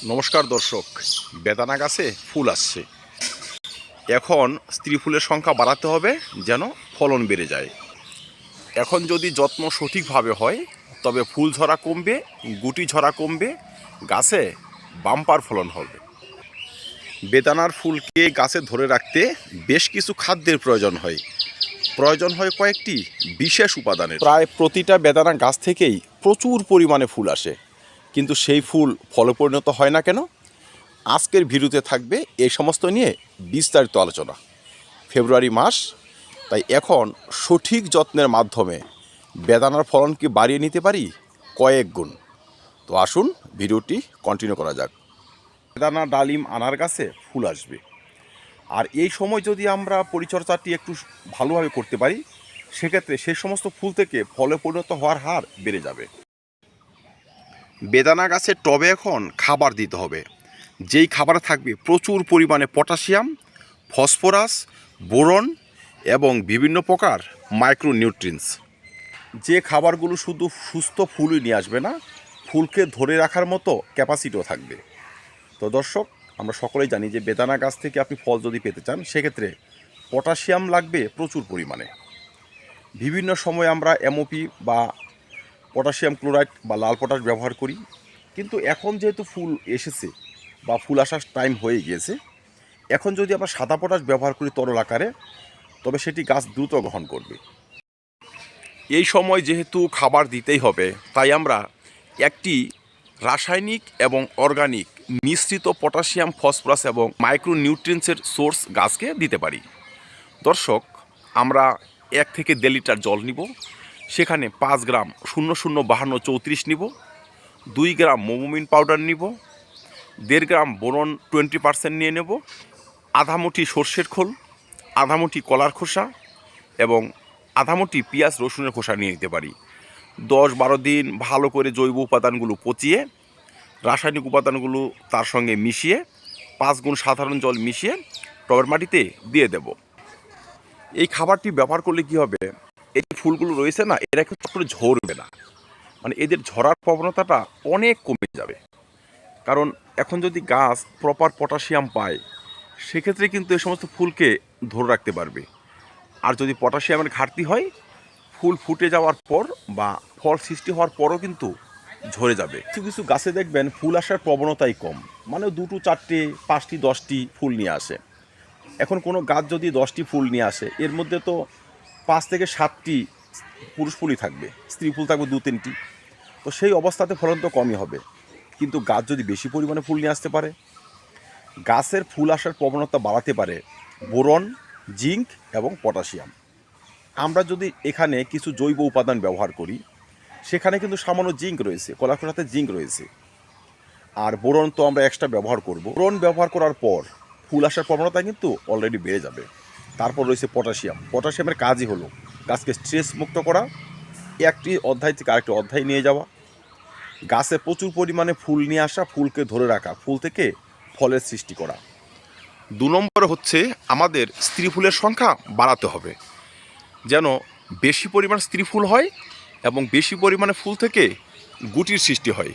নমস্কার দর্শক, বেদানা গাছে ফুল আসছে। এখন স্ত্রী ফুলের সংখ্যা বাড়াতে হবে যেন ফলন বেড়ে যায়। এখন যদি যত্ন সঠিকভাবে হয় তবে ফুল ঝরা কমবে, গুটি ঝরা কমবে, গাছে বাম্পার ফলন হবে। বেদানার ফুলকে গাছে ধরে রাখতে বেশ কিছু খাদ্যের প্রয়োজন হয় কয়েকটি বিশেষ উপাদানের। প্রায় প্রতিটা বেদানা গাছ থেকেই প্রচুর পরিমাণে ফুল আসে, কিন্তু সেই ফুল ফলে পরিণত হয় না কেন? আজকের ভিডিওতে থাকবে এই সমস্ত নিয়ে বিস্তারিত আলোচনা। ফেব্রুয়ারি মাস, তাই এখন সঠিক যত্নের মাধ্যমে বেদানার ফলনকে বাড়িয়ে নিতে পারি কয়েক গুণ। তো আসুন ভিডিওটি কন্টিনিউ করা যাক। বেদানা, ডালিম, আনার গাছে ফুল আসবে, আর এই সময় যদি আমরা পরিচর্যাটি একটু ভালোভাবে করতে পারি, সেক্ষেত্রে সেই সমস্ত ফুল থেকে ফলে পরিণত হওয়ার হার বেড়ে যাবে। বেদানা গাছের টবে এখন খাবার দিতে হবে, যেই খাবারে থাকবে প্রচুর পরিমাণে পটাশিয়াম, ফসফরাস, বোরন এবং বিভিন্ন প্রকার মাইক্রোনিউট্রিয়েন্টস। যে খাবারগুলো শুধু সুস্থ ফুলই নিয়ে আসবে না, ফুলকে ধরে রাখার মতো ক্যাপাসিটিও থাকবে। তো দর্শক, আমরা সকলেই জানি যে বেদানা গাছ থেকে আপনি ফল যদি পেতে চান, সেক্ষেত্রে পটাশিয়াম লাগবে প্রচুর পরিমাণে। বিভিন্ন সময় আমরা এমওপি বা পটাশিয়াম ক্লোরাইড বা লাল পটাশ ব্যবহার করি, কিন্তু এখন যেহেতু ফুল এসেছে বা ফুল আসার টাইম হয়ে গিয়েছে, এখন যদি আমরা সাদা পটাশ ব্যবহার করি তরল আকারে, তবে সেটি গাছ দ্রুত গ্রহণ করবে। এই সময় যেহেতু খাবার দিতেই হবে, তাই আমরা একটি রাসায়নিক এবং অর্গানিক মিশ্রিত পটাশিয়াম, ফসফরাস এবং মাইক্রোনিউট্রিয়েন্টসের সোর্স গাছকে দিতে পারি। দর্শক, আমরা 1 থেকে 1.5 লিটার জল নিব, সেখানে 5 গ্রাম 005234 নিব, 2 গ্রাম মোমোমিন পাউডার নিব, 1.5 গ্রাম বোরন 20% নিয়ে নেব, আধা মুঠি সর্ষের খোল, আধা মুঠি কলার খোসা এবং আধা মুঠি পেঁয়াজ রসুনের খোসা নিয়ে নিতে পারি। 10-12 দিন ভালো করে জৈব উপাদানগুলো পচিয়ে, রাসায়নিক উপাদানগুলো তার সঙ্গে মিশিয়ে 5 গুণ সাধারণ জল মিশিয়ে টবের মাটিতে দিয়ে দেব। এই খাবারটি ব্যবহার করলে কি হবে, এই ফুলগুলো রয়েছে না, এরা কিন্তু চট করে ঝরবে না, মানে এদের ঝরার প্রবণতাটা অনেক কমে যাবে। কারণ এখন যদি গাছ প্রপার পটাশিয়াম পায়, সেক্ষেত্রে কিন্তু এই সমস্ত ফুলকে ধরে রাখতে পারবে। আর যদি পটাশিয়ামের ঘাটতি হয়, ফুল ফুটে যাওয়ার পর বা ফল সৃষ্টি হওয়ার পরও কিন্তু ঝরে যাবে। কিছু কিছু গাছে দেখবেন ফুল আসার প্রবণতাই কম, মানে 2টো 4টে 5টি 10টি ফুল নিয়ে আসে। এখন কোনো গাছ যদি 10টি ফুল নিয়ে আসে, এর মধ্যে তো 5 থেকে 7টি পুরুষ ফুলই থাকবে, স্ত্রী ফুল থাকবে 2-3টি। তো সেই অবস্থাতে ফলন তো কমই হবে। কিন্তু গাছ যদি বেশি পরিমাণে ফুল নিয়ে আসতে পারে, গাছের ফুল আসার প্রবণতা বাড়াতে পারে বোরন, জিঙ্ক এবং পটাশিয়াম। আমরা যদি এখানে কিছু জৈব উপাদান ব্যবহার করি, সেখানে কিন্তু সামান্য জিঙ্ক রয়েছে, কলার খোসাতে জিঙ্ক রয়েছে। আর বোরন তো আমরা এক্সট্রা ব্যবহার করব। বোরন ব্যবহার করার পর ফুল আসার প্রবণতা কিন্তু অলরেডি বেড়ে যাবে। তারপর রয়েছে পটাশিয়াম। পটাশিয়ামের কাজই হলো গাছকে স্ট্রেস মুক্ত করা, একটি অধ্যায় থেকে আরেকটি অধ্যায় নিয়ে যাওয়া, গাছে প্রচুর পরিমাণে ফুল নিয়ে আসা, ফুলকে ধরে রাখা, ফুল থেকে ফলের সৃষ্টি করা। 2 নম্বর হচ্ছে আমাদের স্ত্রী ফুলের সংখ্যা বাড়াতে হবে, যেন বেশি পরিমাণ স্ত্রী ফুল হয় এবং বেশি পরিমাণে ফুল থেকে গুটির সৃষ্টি হয়।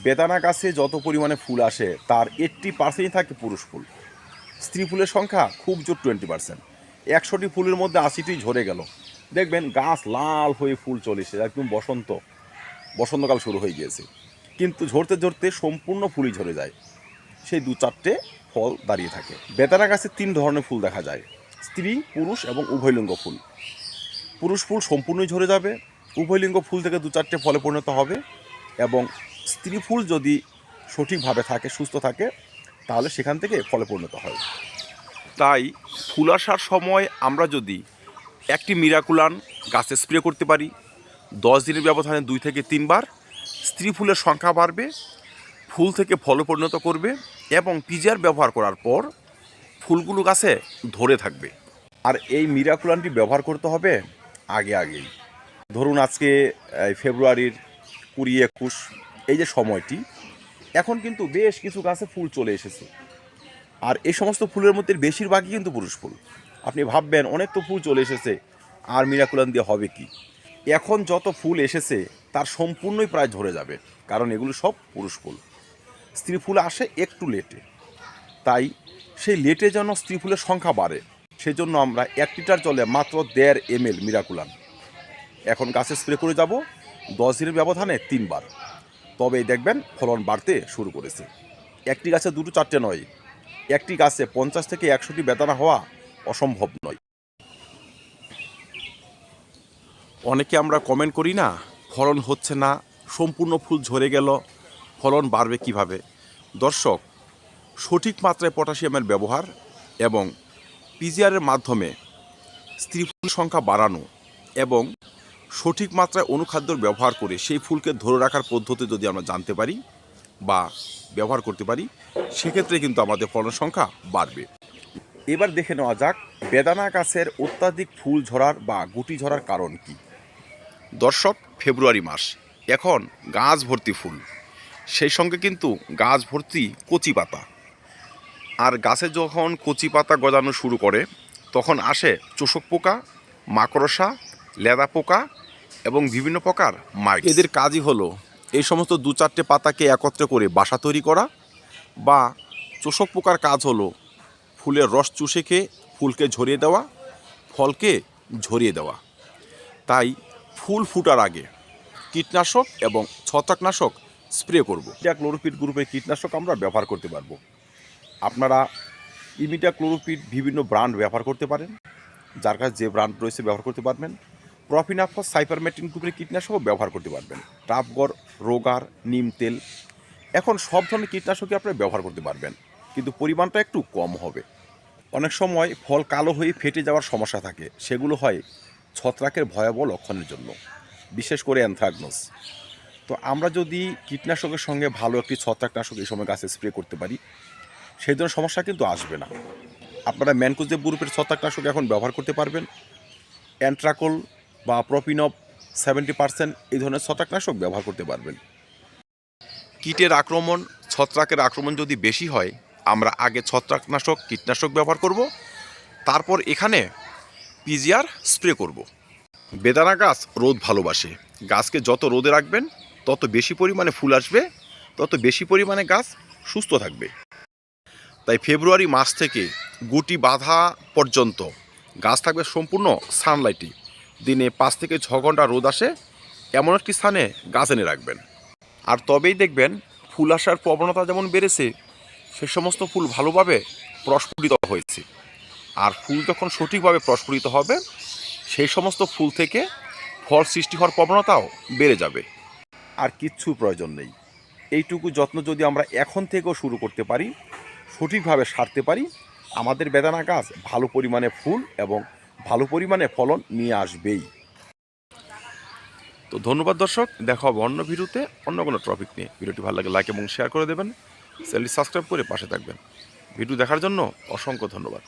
বেদানা গাছে যত পরিমাণে ফুল আসে তার 80% থাকে পুরুষ ফুল। স্ত্রী ফুলের সংখ্যা খুব জোর 20%। 100টি ফুলের মধ্যে 80টি ঝরে গেল, দেখবেন গাছ লাল হয়ে ফুল চলে এসে একদম বসন্তকাল শুরু হয়ে গিয়েছে, কিন্তু ঝরতে ঝরতে সম্পূর্ণ ফুলই ঝরে যায়, সেই 2-4টে ফল দাঁড়িয়ে থাকে। বেদানা গাছে 3 ধরনের ফুল দেখা যায়, স্ত্রী, পুরুষ এবং উভয়লিঙ্গ ফুল। পুরুষ ফুল সম্পূর্ণই ঝরে যাবে, উভয়লিঙ্গ ফুল থেকে 2-4টে ফলে পরিণত হবে, এবং স্ত্রী ফুল যদি সঠিকভাবে থাকে, সুস্থ থাকে, তাহলে সেখান থেকে ফলে পরিণত হয়। তাই ফুল আসার সময় আমরা যদি একটি মিরাকুলান গাছে স্প্রে করতে পারি, 10 দিনের ব্যবধানে 2 থেকে 3 বার, স্ত্রী ফুলের সংখ্যা বাড়বে, ফুল থেকে ফলে পরিণত করবে, এবং পিজিআর ব্যবহার করার পর ফুলগুলো গাছে ধরে থাকবে। আর এই মিরাকুলানটি ব্যবহার করতে হবে আগেই। ধরুন আজকে ফেব্রুয়ারির 20-21 এই যে সময়টি, এখন কিন্তু বেশ কিছু গাছে ফুল চলে এসেছে, আর এই সমস্ত ফুলের মধ্যে বেশিরভাগই কিন্তু পুরুষ ফুল। আপনি ভাববেন অনেক তো ফুল চলে এসেছে, আর মিরাকুলান দিয়ে হবে কি? এখন যত ফুল এসেছে তার সম্পূর্ণই প্রায় ঝরে যাবে, কারণ এগুলো সব পুরুষ ফুল। স্ত্রী ফুল আসে একটু লেটে। তাই সেই লেটে যেন স্ত্রী ফুলের সংখ্যা বাড়ে, সেজন্য আমরা 1 লিটার জলে মাত্র 1.5 ml মিরাকুলাম এখন গাছে স্প্রে করে যাব 10 দিনের ব্যবধানে 3 বার। তবেই দেখবেন ফলন বাড়তে শুরু করেছে। একটি গাছে 2-4টে নয়, একটি গাছে 50 থেকে 100টি বেদানা হওয়া অসম্ভব নয়। অনেকে আমরা কমেন্ট করি না, ফলন হচ্ছে না, সম্পূর্ণ ফুল ঝরে গেল, ফলন বাড়বে কিভাবে? দর্শক, সঠিক মাত্রায় পটাশিয়ামের ব্যবহার এবং পিজিআরের মাধ্যমে স্ত্রী ফুল সংখ্যা বাড়ানো এবং সঠিক মাত্রায় অনুখাদ্যর ব্যবহার করে সেই ফুলকে ধরে রাখার পদ্ধতি যদি আমরা জানতে পারি বা ব্যবহার করতে পারি, সেক্ষেত্রে কিন্তু আমাদের ফলন সংখ্যা বাড়বে। এবার দেখে নেওয়া যাক বেদানা গাছের অত্যাধিক ফুল ঝরার বা গুটি ঝরার কারণ কি। দর্শক, ফেব্রুয়ারি মাস, এখন গাছ ভর্তি ফুল, সেই সঙ্গে কিন্তু গাছ ভর্তি কচি পাতা। আর গাছে যখন কচি পাতা গজানো শুরু করে তখন আসে চোষক পোকা, মাকড়সা, লেদা পোকা এবং বিভিন্ন প্রকার মাইট। এদের কাজই হলো এই সমস্ত 2-4টে পাতাকে একত্রে করে বাসা তৈরি করা, বা চোষক পোকার কাজ হলো ফুলের রস চুষে খেয়ে ফুলকে ঝরিয়ে দেওয়া, ফলকে ঝরিয়ে দেওয়া। তাই ফুল ফুটার আগে কীটনাশক এবং ছত্রাকনাশক স্প্রে করব। ইমিডাক্লোরোপিড গ্রুপের কীটনাশক আমরা ব্যবহার করতে পারবো। আপনারা ইমিডাক্লোরোপিড বিভিন্ন ব্র্যান্ড ব্যবহার করতে পারেন, যার কাছে যে ব্র্যান্ড রয়েছে ব্যবহার করতে পারবেন। প্রফিনাফস, সাইপারমেট্রিন গ্রুপের কীটনাশকও ব্যবহার করতে পারবেন। টাপগড়, রোগার, নিম তেল, এখন সব ধরনের কীটনাশকই আপনারা ব্যবহার করতে পারবেন, কিন্তু পরিমাণটা একটু কম হবে। অনেক সময় ফল কালো হয়ে ফেটে যাওয়ার সমস্যা থাকে, সেগুলো হয় ছত্রাকের ভয়াবহ লক্ষণের জন্য, বিশেষ করে অ্যানথ্রাকনোস। তো আমরা যদি কীটনাশকের সঙ্গে ভালো একটি ছত্রাকনাশক এই সময় গাছে স্প্রে করতে পারি, সেই ধরনের সমস্যা কিন্তু আসবে না। আপনারা ম্যানকোজেব গ্রুপের ছত্রাকনাশক এখন ব্যবহার করতে পারবেন। অ্যান্ট্রাকোল বা প্রপিনব 70% এই ধরনের ছত্রাকনাশক ব্যবহার করতে পারবেন। কীটের আক্রমণ, ছত্রাকের আক্রমণ যদি বেশি হয়, আমরা আগে ছত্রাকনাশক, কীটনাশক ব্যবহার করব, তারপর এখানে পিজিআর স্প্রে করব। বেদানা গাছ রোদ ভালোবাসে। গাছকে যত রোদে রাখবেন তত বেশি পরিমাণে ফুল আসবে, তত বেশি পরিমাণে গাছ সুস্থ থাকবে। তাই ফেব্রুয়ারি মাস থেকে গুটি বাঁধা পর্যন্ত গাছ থাকবে সম্পূর্ণ সানলাইটে। দিনে 5 থেকে 6 ঘন্টা রোদ আসে এমন একটি স্থানে গাছ এনে রাখবেন। আর তবেই দেখবেন ফুল আসার প্রবণতা যেমন বেড়েছে, সে সমস্ত ফুল ভালোভাবে প্রস্ফুটিত হয়েছে। আর ফুল যখন সঠিকভাবে প্রস্ফুটিত হবে, সেই সমস্ত ফুল থেকে ফল সৃষ্টি হওয়ার প্রবণতাও বেড়ে যাবে। আর কিচ্ছু প্রয়োজন নেই, এইটুকু যত্ন যদি আমরা এখন থেকেও শুরু করতে পারি, সঠিকভাবে সারতে পারি, আমাদের বেদানা গাছ ভালো পরিমাণে ফুল এবং ভালো পরিমাণে ফলন নিয়ে আসবেই। তো ধন্যবাদ দর্শক, দেখা হবে অন্য ভিডিওতে অন্য কোনো টপিক নিয়ে। ভিডিওটি ভালো লাগে লাইক এবং শেয়ার করে দেবেন, চ্যানেলটি সাবস্ক্রাইব করে পাশে থাকবেন। ভিডিও দেখার জন্য অসংখ্য ধন্যবাদ।